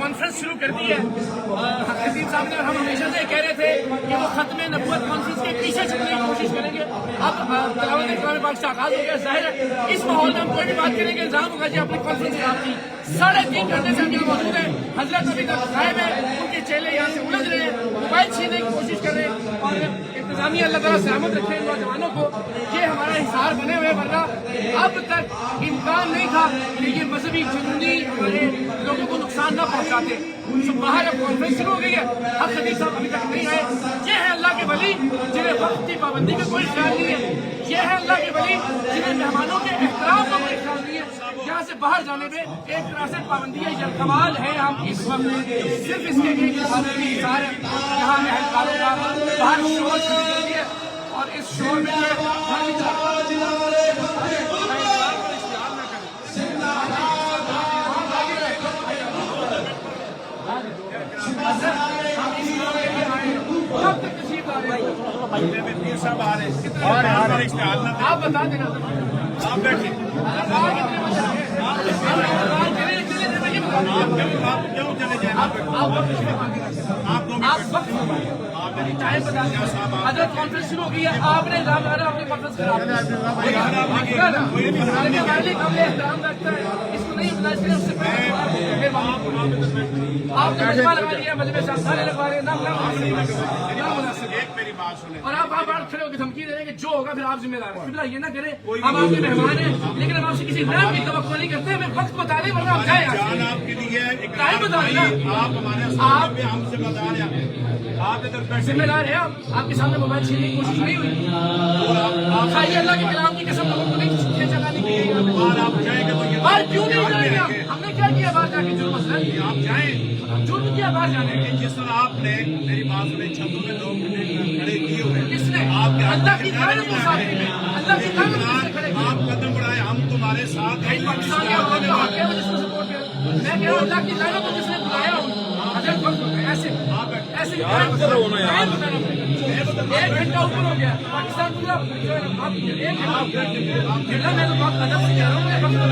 Conference شروع کر دی ہے. خطیب صاحب نے ہم ہمیشہ سے کہہ رہے تھے کہ وہ ختم نبوت کانفرنس کے پیچھے چھپنے کی کوشش کریں گے. اب تلاوت کلام پاک سے آغاز ہو گیا. ظاہر ہے اس ماحول میں ہم کوئی بھی بات کریں گے الزام ہوگا جی اپنی کانفرنس خراب کی. 3.5 گھنٹے سے ہم یہاں موجود ہیں. حضرت ابھی تک غائب ہے, ان کے چیلے یہاں سے الجھ رہے ہیں, موبائل چھیننے کی کوشش کر رہے ہیں. اور انتظامیہ اللہ تعالیٰ سلامت رکھے ان نوجوانوں کو. یہ ہمارا حصار بنے ہوئے, ورنہ اب تک امکان نہیں تھا کہ یہ مذہبی جنونی ہمارے لوگوں کو نقصان نہ پہنچاتے. باہر اب کانفرنس شروع ہو گئی ہے. اب خطیب صاحب ابھی تک نہیں آئے. یہ ہے اللہ کے ولی جنہیں وقت کی پابندی کا کوئی خیال نہیں ہے. یہ ہے اللہ کے ولی جنہیں مہمانوں کے احترام کا کوئی خیال نہیں ہے. یہاں سے باہر جانے میں ایک طرح سے پابندی ہے. یہ کمال ہے. ہم اس وقت صرف اس کے ایک حصار ہے جہاں میں اہلکاروں کا باہر شور شروع کر دیا اور اس شور میں آپ بتا دینا. آپ بیٹھیں. آپ کیوں چلے جائیں؟ ٹائم بتا دیں. حضرت کانفرنس شروع ہو گئی ہے. آپ نے الزام لگانا اپنی کانفرنس خراب احترام رکھتا ہے. اس کو نہیں بتایا اس سے آپ نے مجمع لگا لیا, مجمع سارے لگوا رہے ہیں. اور آپ بار کھڑے ہو کے دھمکی دے رہے ہیں کہ جو ہوگا پھر آپ ذمہ دار ہیں. یہ نہ کریں. ہم آپ کے مہمان ہیں لیکن ہم آپ سے کسی نام کی توقع نہیں کرتے. ہمیں وقت بتا دیں ورنہ آپ جائیں. آپ کے لیے ٹائم بتا دیں. آپ ہمارے ہم سے بتا رہے ہیں. آپ ادھر ذمہ دار ہے. آپ کے سامنے موبائل چھیننے کی کوشش نہیں ہوئی. خالی اللہ کے کلام کی قسم لوگوں کو نہیں کھینچا جانے کی ہے. آپ جائیں گے تو باہر کیوں نہیں جائیں گے؟ ہم نے کیا کیا باہر جا کے جرم مسئلہ؟ آپ جائیں. جرم کیا باہر جانے کے؟ جس طرح آپ نے میری بات سنی چھتوں میں 2 گھنٹے کھڑے کیے ہوئے. کس نے؟ آپ اللہ کی تعریف کو ساتھ میں. اللہ کی تعریف کو کھڑے کیے. آپ قدم بڑھائے, ہم تمہارے ساتھ ہیں. پاکستان کے عوام کا حق ہے مجھے اس کو سپورٹ کریں. میں کہہ رہا ہوں اللہ کی تعریف کو جس نے بلایا ہوں ایسے ایسے 1 گھنٹہ اوپر ہو گیا. پاکستان پورا 1 گھنٹہ. میں تو بہت ادب سے کہہ رہا ہوں.